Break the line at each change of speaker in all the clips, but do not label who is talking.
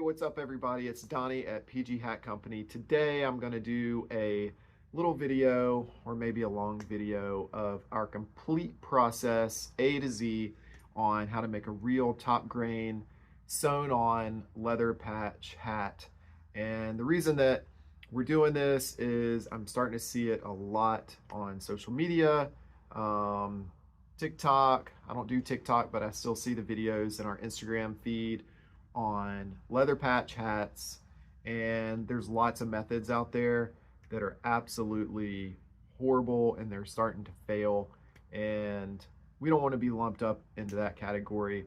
What's up everybody? It's Donnie at PG Hat Company. Today I'm going to do a little video or maybe a long video of our complete process A to Z on how to make a real top grain sewn on leather patch hat. And the reason that we're doing this is I'm starting to see it a lot on social media, TikTok. I don't do TikTok, but I still see the videos in our Instagram feed on leather patch hats, and there's lots of methods out there that are absolutely horrible and they're starting to fail, and we don't want to be lumped up into that category.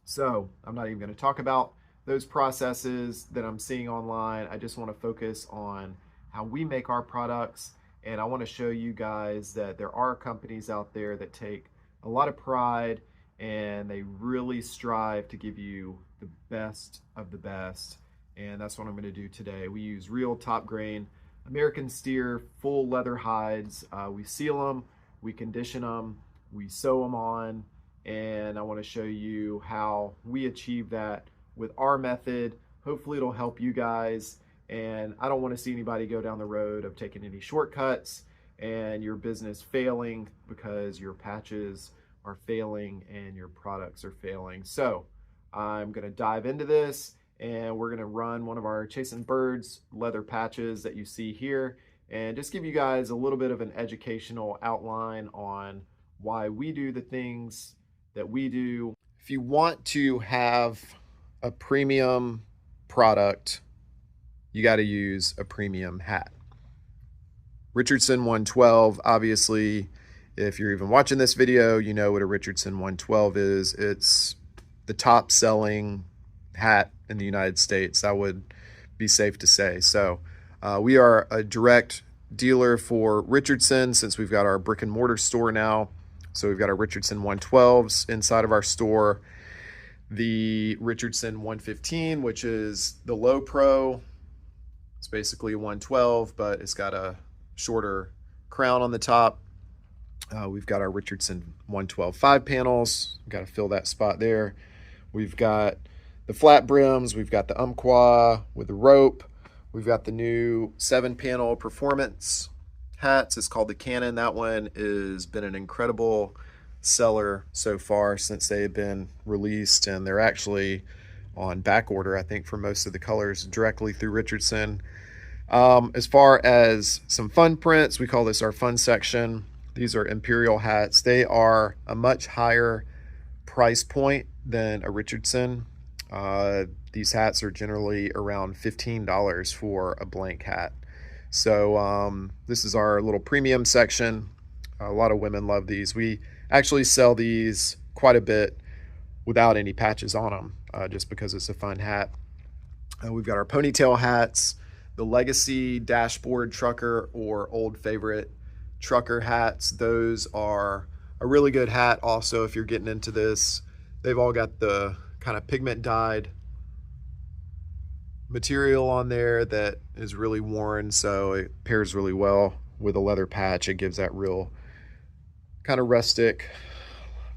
So I'm not even going to talk about those processes that I'm seeing online. I just want to focus on how we make our products, and I want to show you guys that there are companies out there that take a lot of pride and they really strive to give you the best of the best, and that's what I'm going to do today. We use real top grain American steer full leather hides. We seal them, we condition them, we sew them on, and I want to show you how we achieve that with our method. Hopefully it'll help you guys, and I don't want to see anybody go down the road of taking any shortcuts and your business failing because your patches are failing and your products are failing. So I'm going to dive into this, and we're going to run one of our Chasing Birds leather patches that you see here, and just give you guys a little bit of an educational outline on why we do the things that we do. If you want to have a premium product, you got to use a premium hat. Richardson 112, obviously, if you're even watching this video, you know what a Richardson 112 is. It's the top selling hat in the United States. That would be safe to say. So we are a direct dealer for Richardson since we've got our brick and mortar store now. So we've got our Richardson 112s inside of our store. The Richardson 115, which is the low pro. It's basically a 112, but it's got a shorter crown on the top. We've got our Richardson 112 5 panels. Got to fill that spot there. We've got the flat brims. We've got the Umpqua with the rope. We've got the new 7-panel performance hats. It's called the Cannon. That one has been an incredible seller so far since they've been released, and they're actually on back order, I think, for most of the colors directly through Richardson. As far as some fun prints, we call this our fun section. These are Imperial hats. They are a much higher price point than a Richardson. These hats are generally around $15 for a blank hat. So this is our little premium section. A lot of women love these. We actually sell these quite a bit without any patches on them, just because it's a fun hat. We've got our ponytail hats, the Legacy Dashboard Trucker or Old Favorite Trucker hats. Those are a really good hat also if you're getting into this. They've all got the kind of pigment dyed material on there that is really worn, so it pairs really well with a leather patch. It gives that real kind of rustic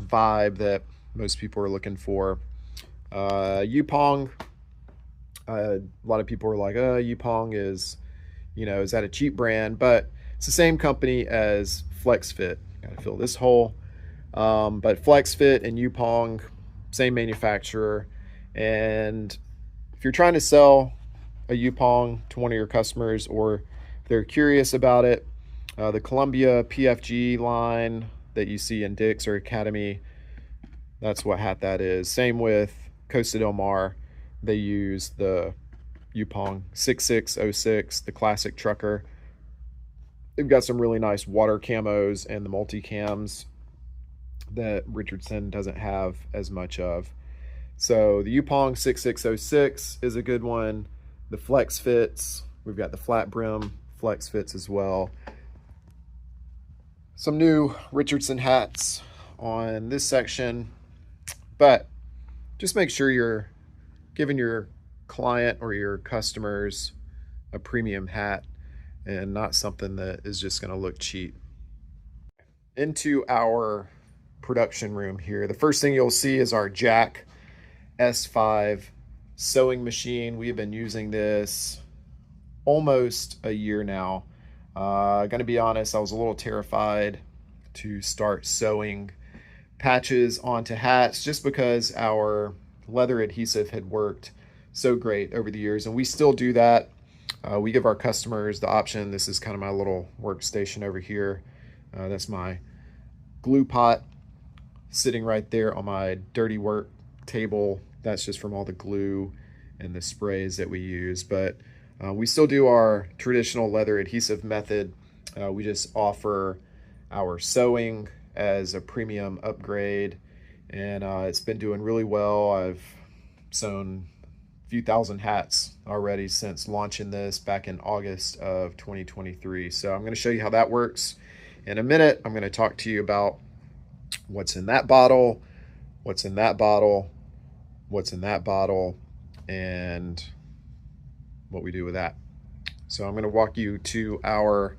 vibe that most people are looking for. Yupong, a lot of people are like, Yupong is, is that a cheap brand? But it's the same company as FlexFit. Gotta fill this hole. But FlexFit and Yupong, same manufacturer. And if you're trying to sell a Yupong to one of your customers, or if they're curious about it, the Columbia PFG line that you see in Dick's or Academy, that's what hat that is. Same with Costa Del Mar. They use the Yupong 6606, the classic trucker. They've got some really nice water camos and the multi-cams that Richardson doesn't have as much of. So the Yupong 6606 is a good one. The Flex Fits, we've got the flat brim Flex Fits as well. Some new Richardson hats on this section, but just make sure you're giving your client or your customers a premium hat and not something that is just going to look cheap. Into our production room here, the first thing you'll see is our Jack S5 sewing machine. We have been using this almost a year now. Gonna be honest, I was a little terrified to start sewing patches onto hats just because our leather adhesive had worked so great over the years, and we still do that. We give our customers the option. This is kind of my little workstation over here. That's my glue pot sitting right there on my dirty work table. That's just from all the glue and the sprays that we use, but we still do our traditional leather adhesive method. We just offer our sewing as a premium upgrade, and it's been doing really well. I've sewn a few thousand hats already since launching this back in August of 2023. So I'm going to show you how that works in a minute. I'm going to talk to you about what's in that bottle, what's in that bottle, what's in that bottle, and what we do with that. So I'm going to walk you to our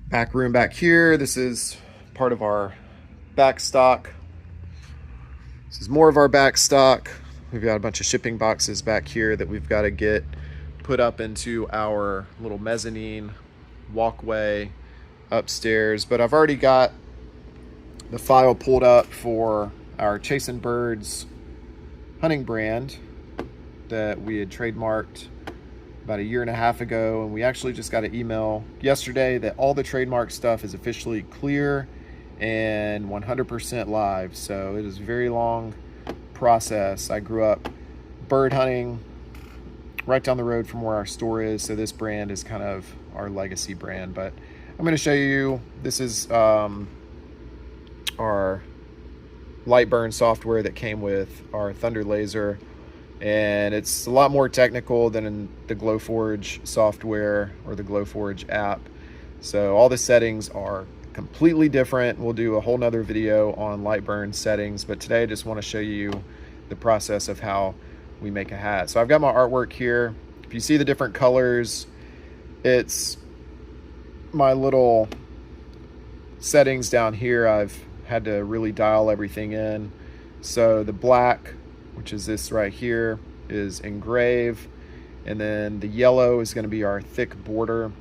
back room back here. This is part of our back stock. This is more of our back stock. We've got a bunch of shipping boxes back here that we've got to get put up into our little mezzanine walkway upstairs. But I've already got the file pulled up for our Chasing Birds hunting brand that we had trademarked about a year and a half ago, and we actually just got an email yesterday that all the trademark stuff is officially clear and 100% live. So it is a very long process. I grew up bird hunting right down the road from where our store is, so this brand is kind of our legacy brand. But I'm going to show you, this is our light burn software that came with our Thunder Laser, and it's a lot more technical than in the Glowforge software or the Glowforge app. So all the settings are completely different. We'll do a whole nother video on light burn settings, but today I just want to show you the process of how we make a hat. So I've got my artwork here. If you see the different colors, it's my little settings down here. I've had to really dial everything in. So the black, which is this right here, is engrave, and then the yellow is going to be our thick border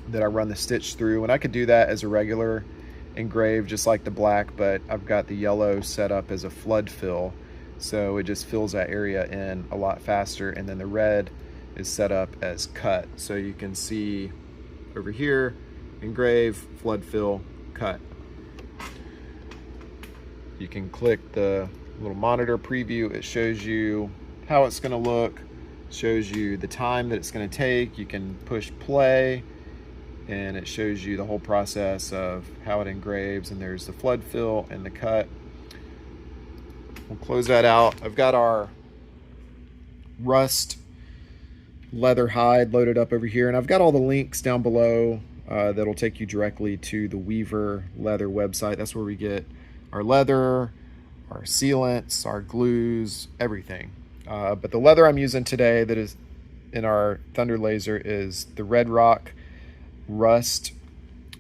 that I run the stitch through, and I could do that as a regular engrave just like the black, but I've got the yellow set up as a flood fill, so it just fills that area in a lot faster. And then the red is set up as cut, so you can see over here, engrave, flood fill, cut. You can click the little monitor preview. It shows you how it's going to look, shows you the time that it's going to take. You can push play and it shows you the whole process of how it engraves, and there's the flood fill and the cut. We'll close that out. I've got our rust leather hide loaded up over here, and I've got all the links down below that'll take you directly to the Weaver Leather website. That's where we get our leather, our sealants, our glues, everything. But the leather I'm using today that is in our Thunder Laser is the Red Rock Rust,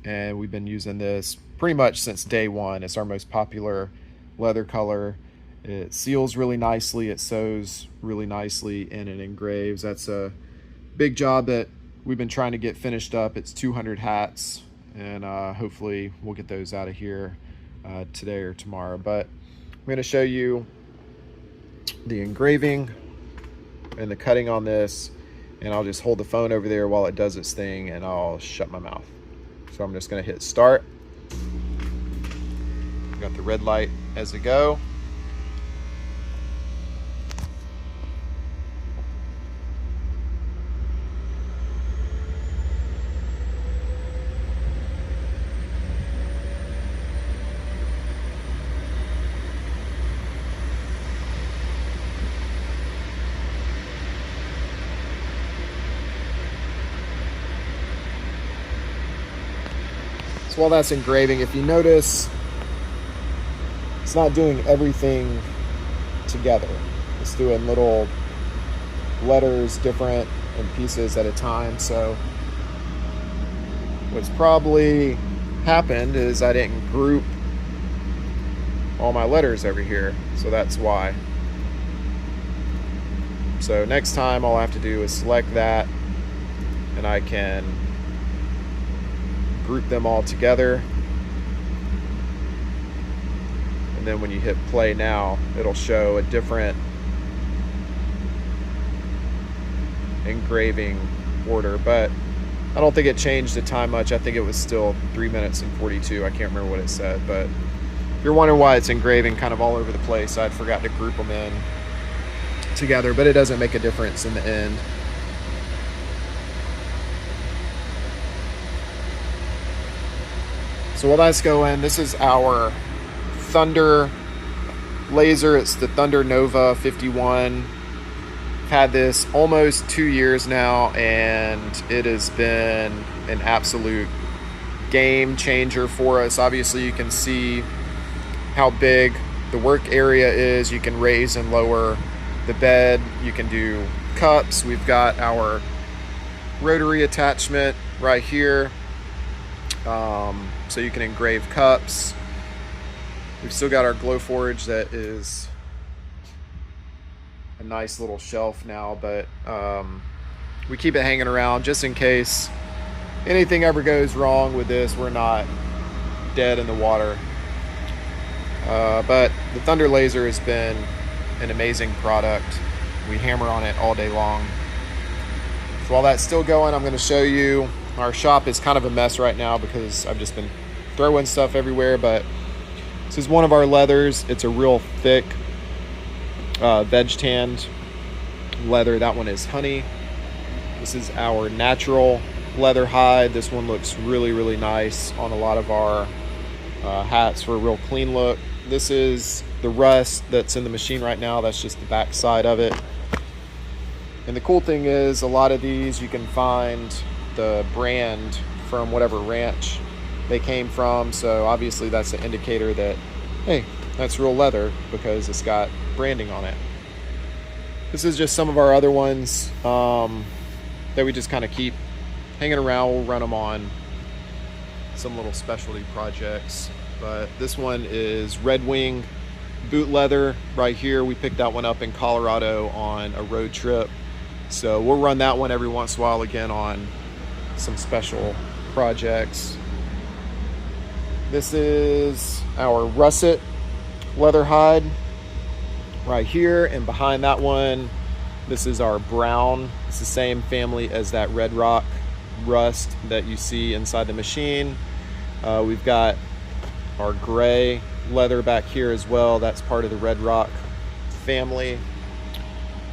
and we've been using this pretty much since day one. It's our most popular leather color. It seals really nicely, it sews really nicely, and it engraves. That's a big job that we've been trying to get finished up. It's 200 hats, and hopefully we'll get those out of here today or tomorrow. But I'm going to show you the engraving and the cutting on this, and I'll just hold the phone over there while it does its thing, and I'll shut my mouth. So I'm just going to hit start. Got the red light as a go. So while that's engraving, if you notice, it's not doing everything together. It's doing little letters different in pieces at a time. So what's probably happened is I didn't group all my letters over here. So that's why. So next time all I have to do is select that, and I can group them all together. And then when you hit play now, it'll show a different engraving order, but I don't think it changed the time much. I think it was still 3 minutes and 42. I can't remember what it said, but if you're wondering why it's engraving kind of all over the place, I forgot to group them in together, but it doesn't make a difference in the end. So while that's going, this is our Thunder laser. It's the Thunder Nova 51. I've had this almost 2 years now, and it has been an absolute game changer for us. Obviously, you can see how big the work area is. You can raise and lower the bed. You can do cups. We've got our rotary attachment right here, so you can engrave cups. We've still got our Glowforge that is a nice little shelf now, but we keep it hanging around just in case anything ever goes wrong with this. We're not dead in the water. But the Thunder laser has been an amazing product. We hammer on it all day long. So while that's still going, I'm going to show you. Our shop is kind of a mess right now because I've just been throwing stuff everywhere, but this is one of our leathers. It's a real thick veg tanned leather. That one is honey. This is our natural leather hide. This one looks really, really nice on a lot of our hats for a real clean look. This is the rust that's in the machine right now. That's just the back side of it. And the cool thing is, a lot of these you can find the brand from whatever ranch they came from. So obviously that's an indicator that, hey, that's real leather because it's got branding on it. This is just some of our other ones that we just kind of keep hanging around. We'll run them on some little specialty projects. But this one is Red Wing boot leather right here. We picked that one up in Colorado on a road trip. So we'll run that one every once in a while again on some special projects. This is our russet leather hide right here, and behind that one, this is our brown. It's the same family as that red rock rust that you see inside the machine. We've got our gray leather back here as well. That's part of the red rock family.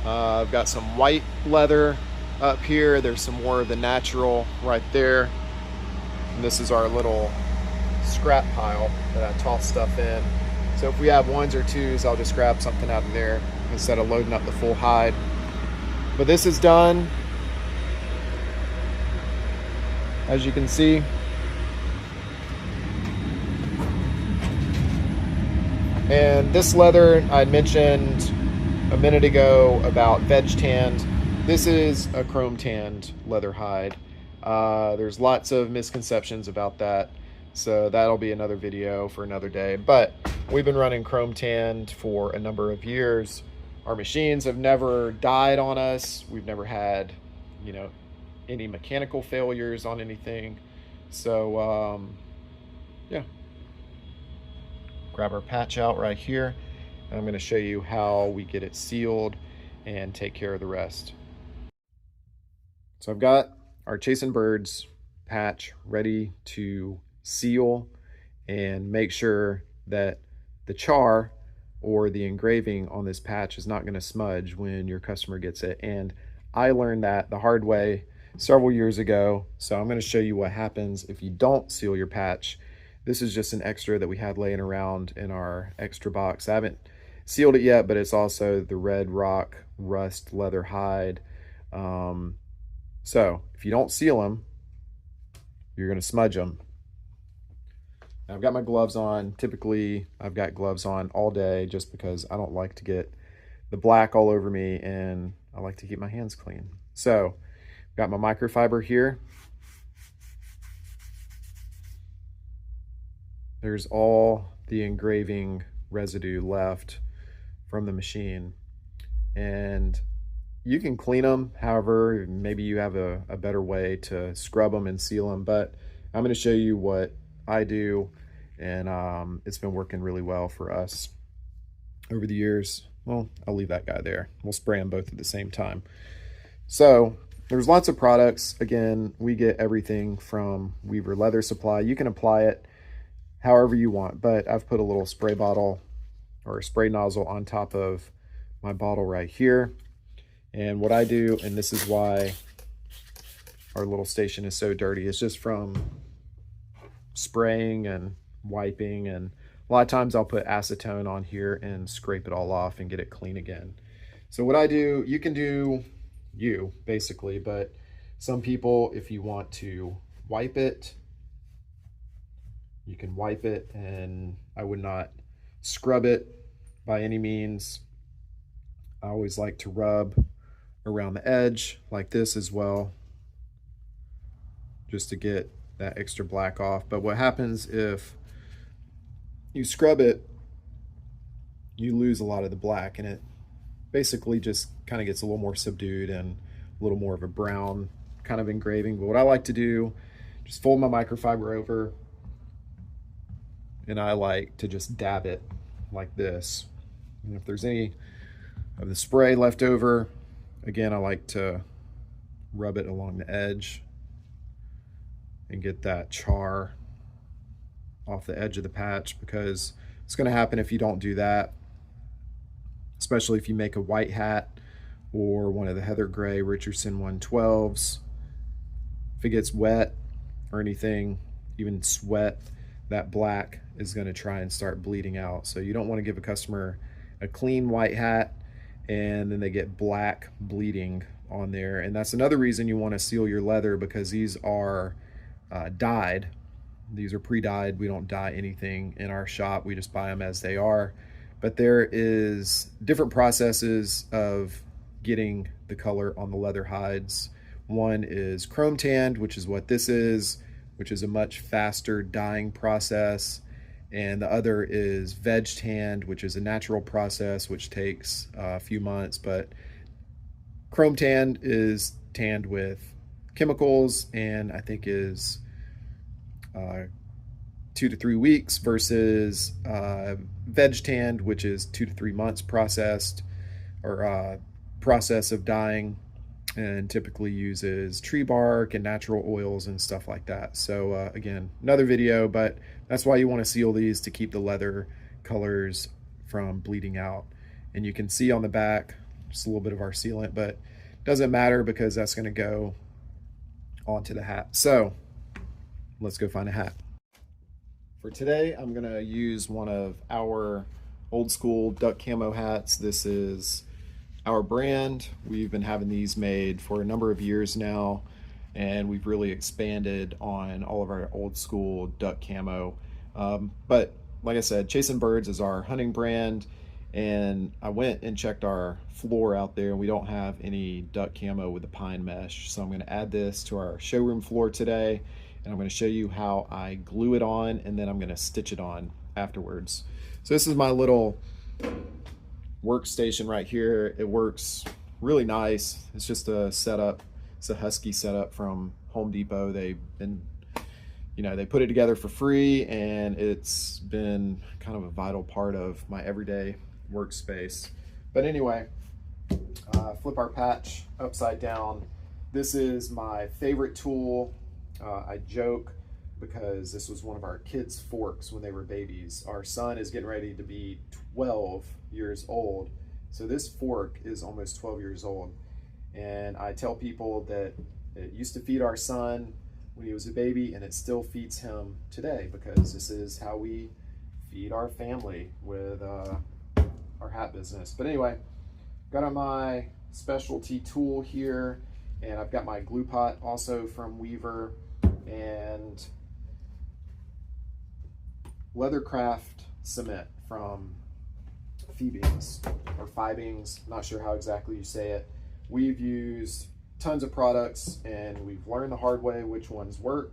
I've got some white leather up here. There's some more of the natural right there. And this is our little scrap pile that I toss stuff in. So if we have ones or twos, I'll just grab something out of there instead of loading up the full hide. But this is done, as you can see. And this leather I mentioned a minute ago about veg tanned. This is a chrome tanned leather hide. There's lots of misconceptions about that, so that'll be another video for another day. But we've been running chrome tanned for a number of years. Our machines have never died on us. We've never had, you know, any mechanical failures on anything. So yeah, grab our patch out right here, and I'm going to show you how we get it sealed and take care of the rest. So I've got our Chasing Birds patch ready to seal and make sure that the char or the engraving on this patch is not going to smudge when your customer gets it. And I learned that the hard way several years ago. So I'm going to show you what happens if you don't seal your patch. This is just an extra that we had laying around in our extra box. I haven't sealed it yet, but it's also the red rock rust leather hide. So if you don't seal them, you're going to smudge them. Now, I've got my gloves on. Typically, I've got gloves on all day just because I don't like to get the black all over me, and I like to keep my hands clean. So I've got my microfiber here. There's all the engraving residue left from the machine. And You can clean them, however, maybe you have a better way to scrub them and seal them, but I'm going to show you what I do, and it's been working really well for us over the years. Well, I'll leave that guy there. We'll spray them both at the same time. So there's lots of products. Again, we get everything from Weaver Leather Supply. You can apply it however you want, but I've put a little spray bottle or a spray nozzle on top of my bottle right here. And what I do, and this is why our little station is so dirty, is just from spraying and wiping, and a lot of times I'll put acetone on here and scrape it all off and get it clean again. So what I do, you can do you basically, but some people, if you want to wipe it, you can wipe it, and I would not scrub it by any means. I always like to rub around the edge like this as well, just to get that extra black off. But what happens if you scrub it, you lose a lot of the black, and it basically just kind of gets a little more subdued and a little more of a brown kind of engraving. But what I like to do, just fold my microfiber over, and I like to just dab it like this. And if there's any of the spray left over, again, I like to rub it along the edge and get that char off the edge of the patch, because it's going to happen if you don't do that, especially if you make a white hat or one of the Heather Gray Richardson 112s. If it gets wet or anything, even sweat, that black is going to try and start bleeding out. So you don't want to give a customer a clean white hat and then they get black bleeding on there. And that's another reason you want to seal your leather, because these are dyed. These are pre-dyed. We don't dye anything in our shop. We just buy them as they are. But there is different processes of getting the color on the leather hides. One is chrome tanned, which is what this is, which is a much faster dyeing process. And the other is veg tanned, which is a natural process, which takes a few months. But chrome tanned is tanned with chemicals, and I think is 2 to 3 weeks, versus veg tanned, which is 2 to 3 months processed, or process of dyeing, and typically uses tree bark and natural oils and stuff like that. So again, another video, but that's why you want to seal these, to keep the leather colors from bleeding out. And you can see on the back just a little bit of our sealant, but it doesn't matter because that's going to go onto the hat. So let's go find a hat. For today, I'm going to use one of our old school duck camo hats. This is our brand. We've been having these made for a number of years now, and we've really expanded on all of our old school duck camo. But like I said, Chasing Birds is our hunting brand, and I went and checked our floor out there, and we don't have any duck camo with the pine mesh. So I'm going to add this to our showroom floor today, and I'm going to show you how I glue it on, and then I'm going to stitch it on afterwards. So this is my little workstation right here. It works really nice. It's just a setup. It's a Husky setup from Home Depot. They've been, they put it together for free, and it's been kind of a vital part of my everyday workspace. But anyway, flip our patch upside down. This is my favorite tool. I joke because this was one of our kids' forks when they were babies. Our son is getting ready to be 12 years old. So this fork is almost 12 years old. And I tell people that it used to feed our son when he was a baby, and it still feeds him today, because this is how we feed our family with our hat business. But anyway, got on my specialty tool here, and I've got my glue pot also from Weaver, and Leathercraft cement from Phoebings or Fibings, not sure how exactly you say it. We've used tons of products, and we've learned the hard way which ones work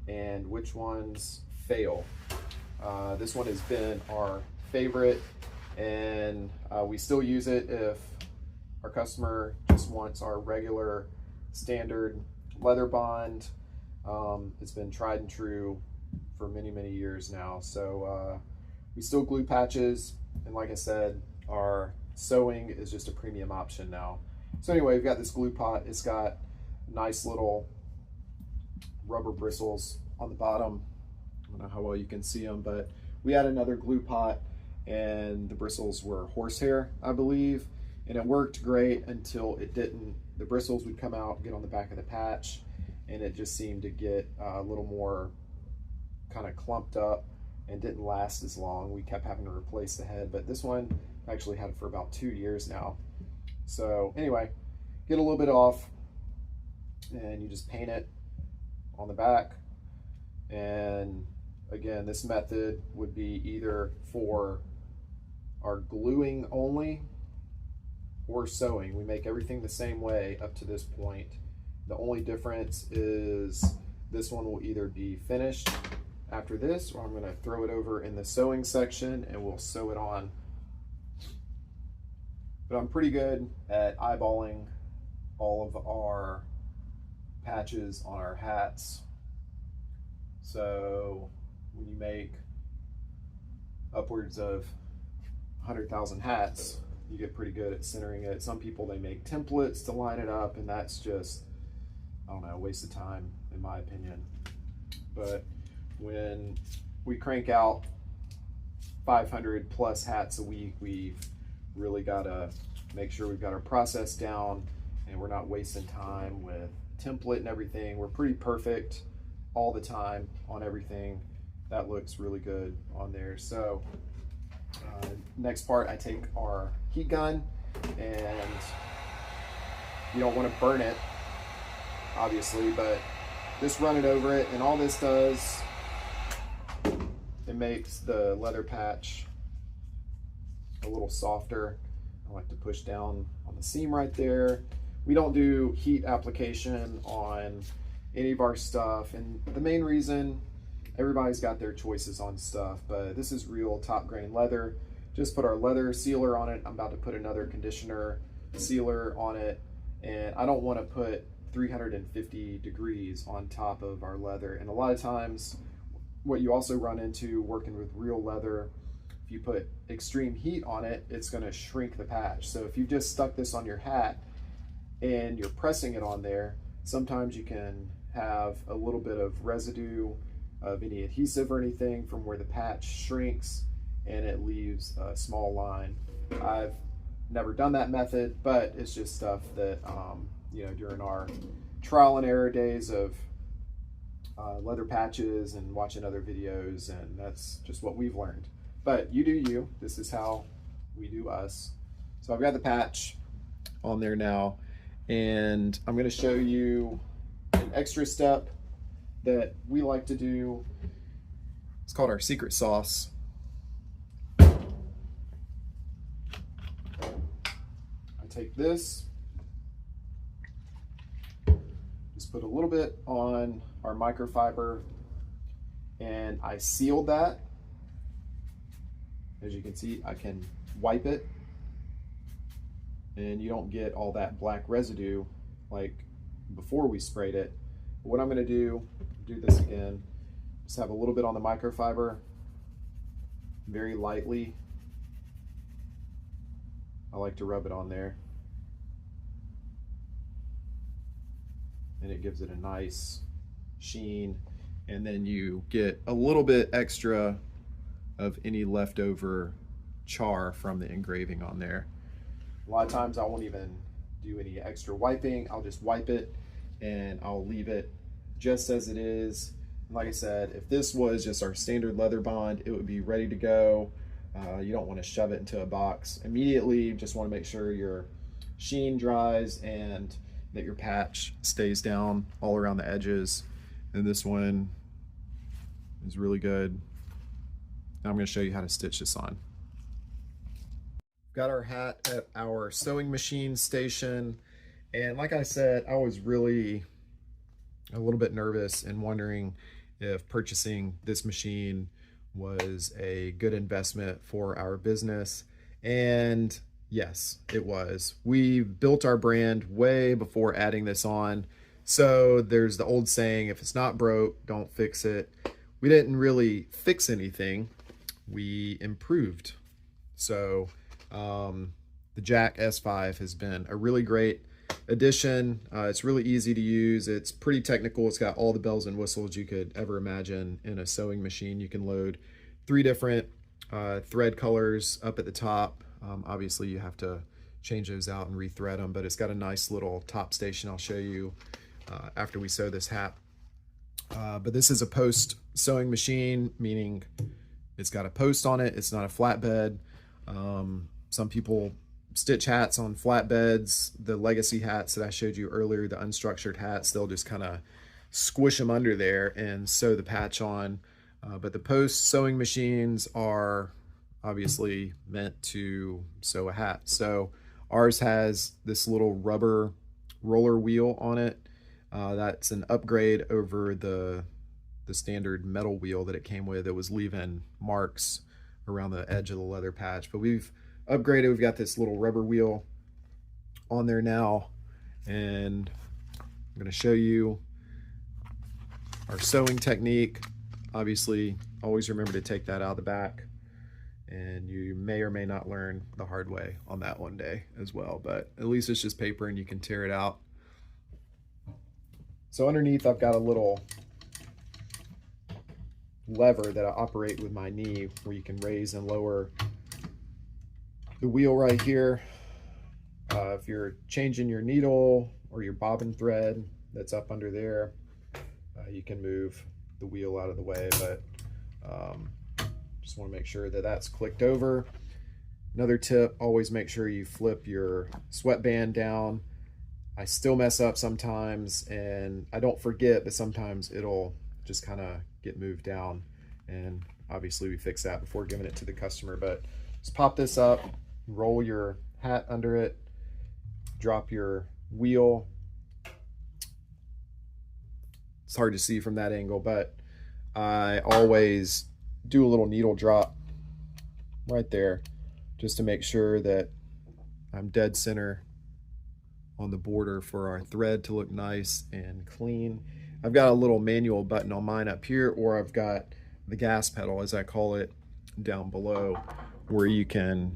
and which ones fail. This one has been our favorite, and we still use it if our customer just wants our regular standard leather bond. It's been tried and true for many, many years now. So we still glue patches, and like I said, our sewing is just a premium option now. So anyway, we've got this glue pot. It's got nice little rubber bristles on the bottom. I don't know how well you can see them, but we had another glue pot and the bristles were horsehair, I believe, and it worked great until it didn't. The bristles would come out, get on the back of the patch, and it just seemed to get a little more kind of clumped up and didn't last as long. We kept having to replace the head, but this one I actually had it for about 2 years now. So anyway, get a little bit off and you just paint it on the back. And again, this method would be either for our gluing only or sewing. We make everything the same way up to this point. The only difference is this one will either be finished after this, or I'm going to throw it over in the sewing section and we'll sew it on. But I'm pretty good at eyeballing all of our patches on our hats. So when you make upwards of 100,000 hats, you get pretty good at centering it. Some people, they make templates to line it up, and that's just, I don't know, a waste of time in my opinion. But when we crank out 500 plus hats a week, we've really got to make sure we've got our process down and we're not wasting time with template and everything. We're pretty perfect all the time on everything. That looks really good on there. So next part, I take our heat gun, and you don't want to burn it obviously, but just run it over it, and all this does, it makes the leather patch a little softer. I like to push down on the seam right there. We don't do heat application on any of our stuff, and the main reason, everybody's got their choices on stuff, but this is real top grain leather. Just put our leather sealer on it. I'm about to put another conditioner sealer on it, and I don't want to put 350 degrees on top of our leather. And a lot of times what you also run into working with real leather, if you put extreme heat on it, it's going to shrink the patch. So if you just stuck this on your hat and you're pressing it on there, sometimes you can have a little bit of residue of any adhesive or anything from where the patch shrinks, and it leaves a small line. I've never done that method, but it's just stuff that you know, during our trial and error days of leather patches and watching other videos, and that's just what we've learned. But you do you. This is how we do us. So I've got the patch on there now, and I'm going to show you an extra step that we like to do. It's called our secret sauce. I take this, just put a little bit on our microfiber, and I sealed that. As you can see, I can wipe it, and you don't get all that black residue like before we sprayed it. But what I'm going to do this again, just have a little bit on the microfiber, very lightly. I like to rub it on there, and it gives it a nice sheen, and then you get a little bit extra of any leftover char from the engraving on there. A lot of times I won't even do any extra wiping. I'll just wipe it and I'll leave it just as it is. Like I said, if this was just our standard leather bond, it would be ready to go. You don't want to shove it into a box immediately. You just want to make sure your sheen dries and that your patch stays down all around the edges. And this one is really good. Now I'm going to show you how to stitch this on. Got our hat at our sewing machine station, and like I said, I was really a little bit nervous and wondering if purchasing this machine was a good investment for our business. And Yes, it was. We built our brand way before adding this on. So there's the old saying, if it's not broke, don't fix it. We didn't really fix anything. We improved. So the Jack S5 has been a really great addition. It's really easy to use. It's pretty technical. It's got all the bells and whistles you could ever imagine in a sewing machine. You can load 3 different thread colors up at the top. Obviously you have to change those out and rethread them, but it's got a nice little top station I'll show you after we sew this hat. But this is a post sewing machine, meaning it's got a post on it. It's not a flatbed. Some people stitch hats on flatbeds. The legacy hats that I showed you earlier, the unstructured hats, they'll just kind of squish them under there and sew the patch on. But the post sewing machines are obviously meant to sew a hat. So ours has this little rubber roller wheel on it. That's an upgrade over the standard metal wheel that it came with. It was leaving marks around the edge of the leather patch, but we've upgraded. We've got this little rubber wheel on there now, and I'm going to show you our sewing technique. Obviously, always remember to take that out of the back, and you may or may not learn the hard way on that one day as well, but at least it's just paper and you can tear it out. So underneath I've got a little lever that I operate with my knee where you can raise and lower the wheel right here. If you're changing your needle or your bobbin thread that's up under there, you can move the wheel out of the way, but just want to make sure that that's clicked over. Another tip, always make sure you flip your sweatband down. I still mess up sometimes, and I don't forget, but sometimes it'll just kind of get moved down, and obviously we fix that before giving it to the customer. But just pop this up, roll your hat under it, drop your wheel. It's hard to see from that angle, but I always do a little needle drop right there just to make sure that I'm dead center on the border for our thread to look nice and clean. I've got a little manual button on mine up here, or I've got the gas pedal, as I call it, down below, where you can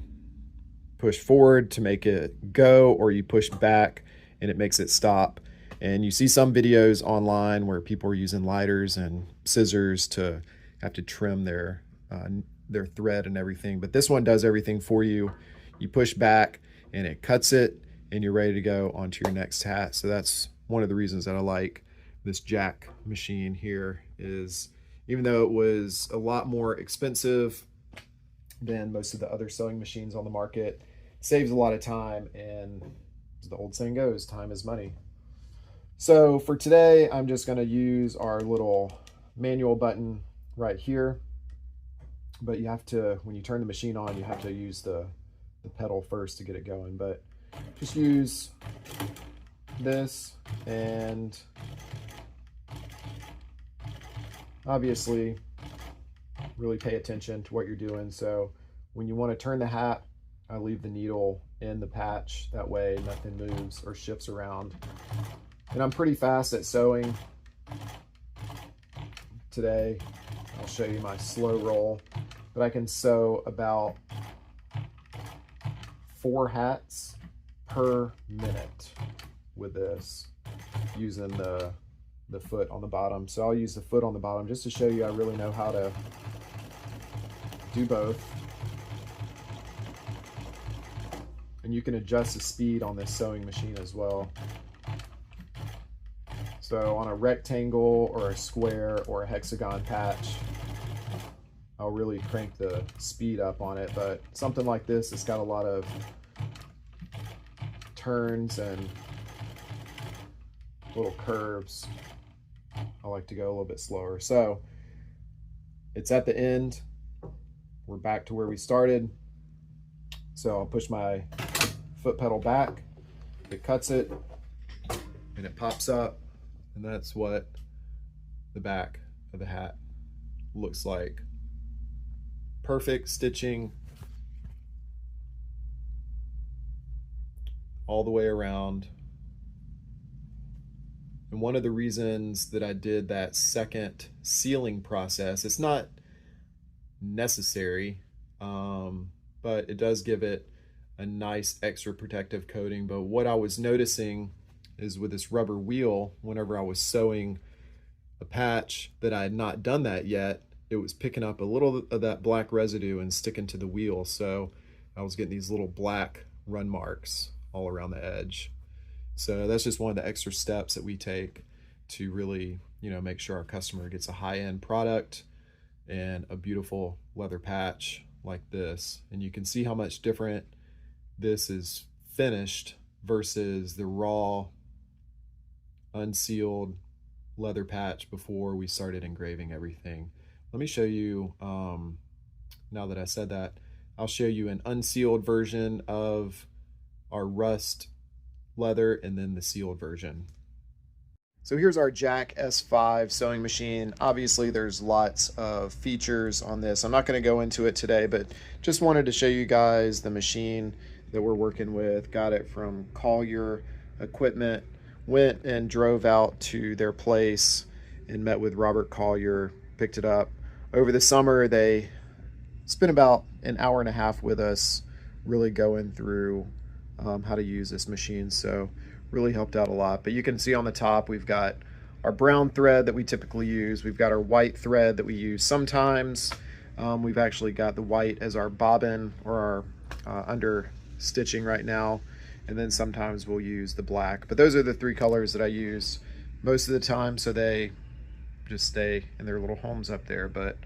push forward to make it go, or you push back and it makes it stop. And you see some videos online where people are using lighters and scissors to have to trim their thread and everything, but this one does everything for you. You push back and it cuts it, and you're ready to go onto your next hat. So that's one of the reasons that I like this Jack machine here, is even though it was a lot more expensive than most of the other sewing machines on the market, it saves a lot of time, and as the old saying goes, time is money. So for today, I'm just going to use our little manual button right here, but you have to, when you turn the machine on, you have to use the pedal first to get it going. But just use this, and obviously really pay attention to what you're doing. So when you want to turn the hat, I leave the needle in the patch, that way nothing moves or shifts around. And I'm pretty fast at sewing today. I'll show you my slow roll, but I can sew about 4 hats per minute with this, using the foot on the bottom. So I'll use the foot on the bottom just to show you I really know how to do both. And you can adjust the speed on this sewing machine as well. So on a rectangle or a square or a hexagon patch, I'll really crank the speed up on it, but something like this, it's got a lot of turns and little curves. I like to go a little bit slower. So it's at the end. We're back to where we started. So I'll push my foot pedal back, it cuts it, and it pops up, and that's what the back of the hat looks like. Perfect stitching, all the way around. And one of the reasons that I did that second sealing process, it's not necessary, but it does give it a nice extra protective coating. But what I was noticing is with this rubber wheel, whenever I was sewing a patch that I had not done that yet, it was picking up a little of that black residue and sticking to the wheel. So I was getting these little black run marks all around the edge. So that's just one of the extra steps that we take to really, make sure our customer gets a high-end product and a beautiful leather patch like this. And you can see how much different this is finished versus the raw, unsealed leather patch before we started engraving everything. Let me show you, now that I said that, I'll show you an unsealed version of our rust leather and then the sealed version. So here's our Jack S5 sewing machine. Obviously there's lots of features on this. I'm not going to go into it today, but just wanted to show you guys the machine that we're working with. Got it from Collier Equipment. Went and drove out to their place and met with Robert Collier, picked it up. Over the summer, they spent about an hour and a half with us, really going through how to use this machine. So really helped out a lot. But you can see on the top, we've got our brown thread that we typically use. We've got our white thread that we use sometimes. We've actually got the white as our bobbin or our under stitching right now. And then sometimes we'll use the black. But those are the three colors that I use most of the time, so they just stay in their little homes up there. But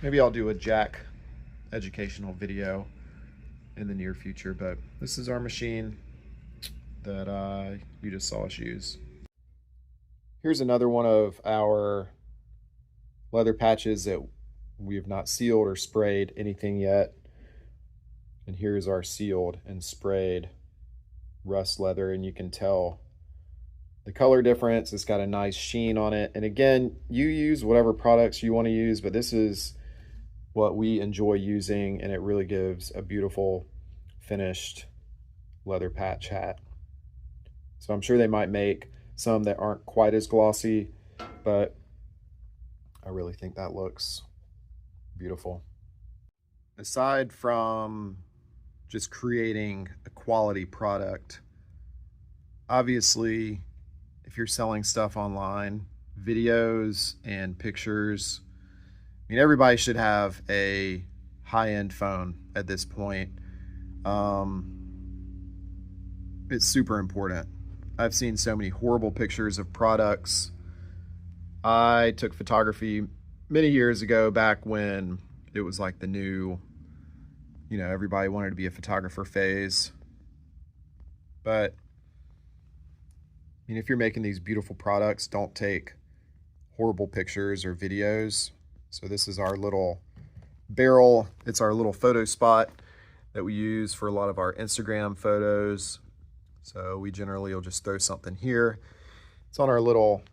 maybe I'll do a Jack educational video in the near future. But this is our machine that you just saw us use. Here's another one of our leather patches that we have not sealed or sprayed anything yet. And here's our sealed and sprayed rust leather, and you can tell the color difference. It's got a nice sheen on it. And again, you use whatever products you want to use, but this is what we enjoy using, and it really gives a beautiful finished leather patch hat. So I'm sure they might make some that aren't quite as glossy, but I really think that looks beautiful. Aside from just creating a quality product, obviously, if you're selling stuff online, videos and pictures, I mean, everybody should have a high-end phone at this point. It's super important. I've seen so many horrible pictures of products. I took photography many years ago, back when it was like the new, everybody wanted to be a photographer phase. But if you're making these beautiful products, don't take horrible pictures or videos. So this is our little barrel. It's our little photo spot that we use for a lot of our Instagram photos. So we generally will just throw something here. It's on our little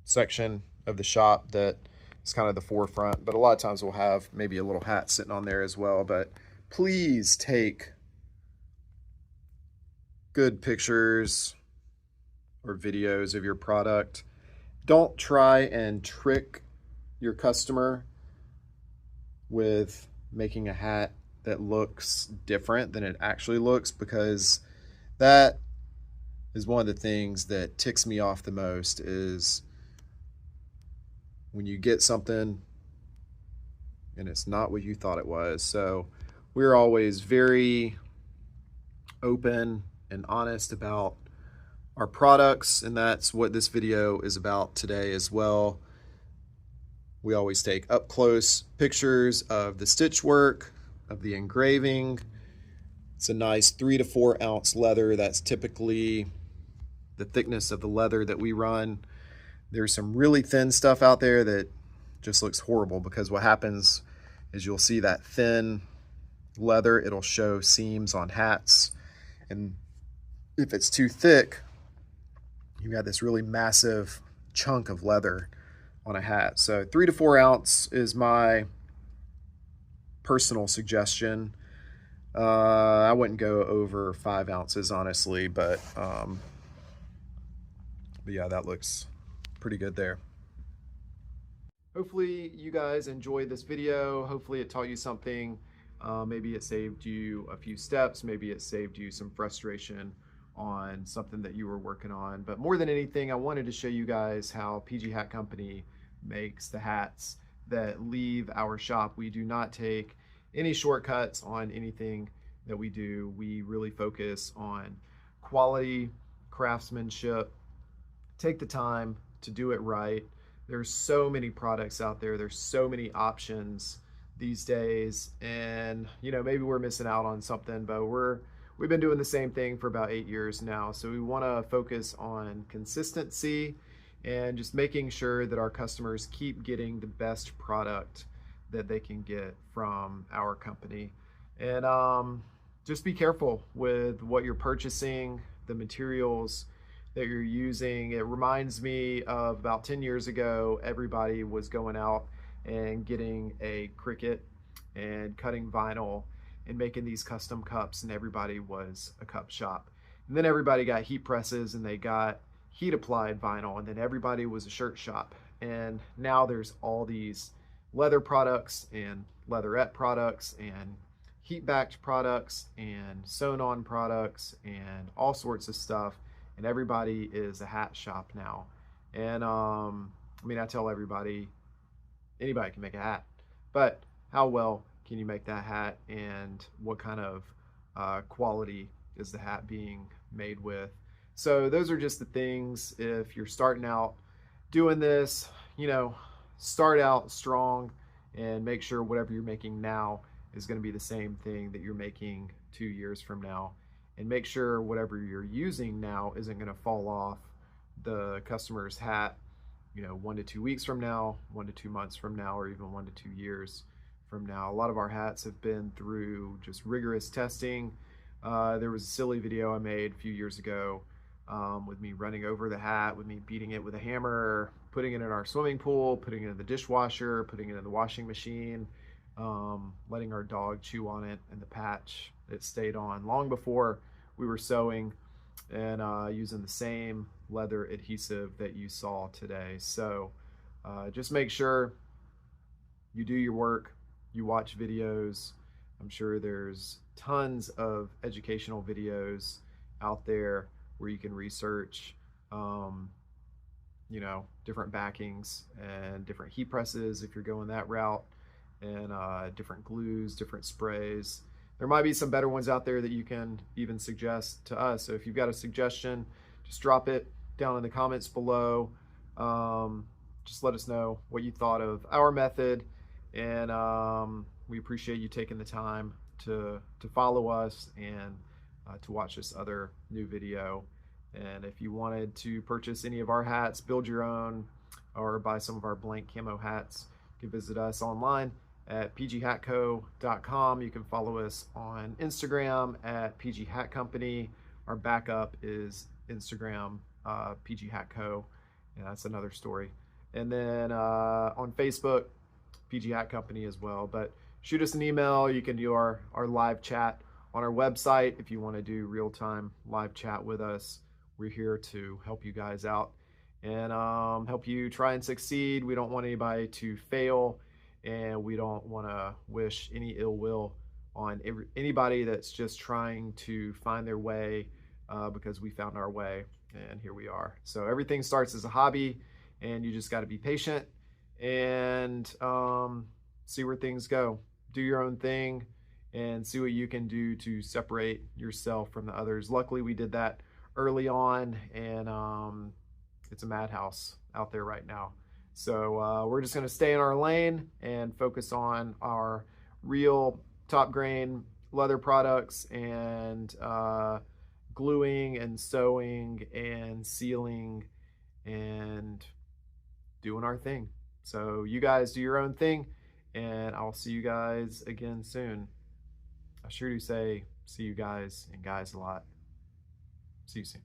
section of the shop that is kind of the forefront, but a lot of times we'll have maybe a little hat sitting on there as well. But please take good pictures or videos of your product. Don't try and trick your customer with making a hat that looks different than it actually looks, because that is one of the things that ticks me off the most, is when you get something and it's not what you thought it was. So we're always very open and honest about our products, and that's what this video is about today as well. We always take up close pictures of the stitch work, of the engraving. It's a nice 3 to 4 ounce leather. That's typically the thickness of the leather that we run. There's some really thin stuff out there that just looks horrible, because what happens is you'll see that thin leather, it'll show seams on hats. And if it's too thick, you've got this really massive chunk of leather on a hat. So 3 to 4 ounce is my personal suggestion. I wouldn't go over 5 ounces, honestly, but yeah, that looks pretty good there. Hopefully you guys enjoyed this video. Hopefully it taught you something. Maybe it saved you a few steps. Maybe it saved you some frustration on something that you were working on. But more than anything, I wanted to show you guys how PG Hat Company makes the hats that leave our shop. We do not take any shortcuts on anything that we do. We really focus on quality, craftsmanship, take the time to do it right. There's so many products out there. There's so many options these days, and maybe we're missing out on something, but we've been doing the same thing for about 8 years now. So we want to focus on consistency and just making sure that our customers keep getting the best product that they can get from our company. And just be careful with what you're purchasing, the materials that you're using. It reminds me of about 10 years ago, everybody was going out and getting a Cricut and cutting vinyl and making these custom cups, and everybody was a cup shop. And then everybody got heat presses and they got heat applied vinyl, and then everybody was a shirt shop. And now there's all these leather products and leatherette products and heat backed products and sewn on products and all sorts of stuff, and everybody is a hat shop now. And I mean, I tell everybody, anybody can make a hat, but how well can you make that hat, and what kind of quality is the hat being made with? So those are just the things. If you're starting out doing this, start out strong and make sure whatever you're making now is going to be the same thing that you're making 2 years from now. And make sure whatever you're using now isn't going to fall off the customer's hat, 1 to 2 weeks from now, 1 to 2 months from now, or even 1 to 2 years from now. A lot of our hats have been through just rigorous testing. There was a silly video I made a few years ago with me running over the hat, with me beating it with a hammer, putting it in our swimming pool, putting it in the dishwasher, putting it in the washing machine, letting our dog chew on it, and the patch it stayed on long before we were sewing, and using the same leather adhesive that you saw today. So just make sure you do your work, you watch videos. I'm sure there's tons of educational videos out there where you can research different backings and different heat presses if you're going that route, and different glues, different sprays. There might be some better ones out there that you can even suggest to us. So if you've got a suggestion, just drop it down in the comments below. Just let us know what you thought of our method, and we appreciate you taking the time to follow us and to watch this other new video. And if you wanted to purchase any of our hats, build your own, or buy some of our blank camo hats, you can visit us online at pghatco.com. You can follow us on Instagram at pghatcompany. Our backup is Instagram, pghatco, and that's another story. And then on Facebook, PG Hat Company as well. But shoot us an email. You can do our live chat on our website if you want to do real-time live chat with us. We're here to help you guys out and help you try and succeed. We don't want anybody to fail, and we don't want to wish any ill will on anybody that's just trying to find their way, because we found our way and here we are. So everything starts as a hobby, and you just got to be patient and see where things go. Do your own thing and see what you can do to separate yourself from the others. Luckily, we did that early on, and it's a madhouse out there right now. So we're just going to stay in our lane and focus on our real top grain leather products, and gluing and sewing and sealing and doing our thing. So you guys do your own thing, and I'll see you guys again soon. I sure do say see you guys and guys a lot. See you soon.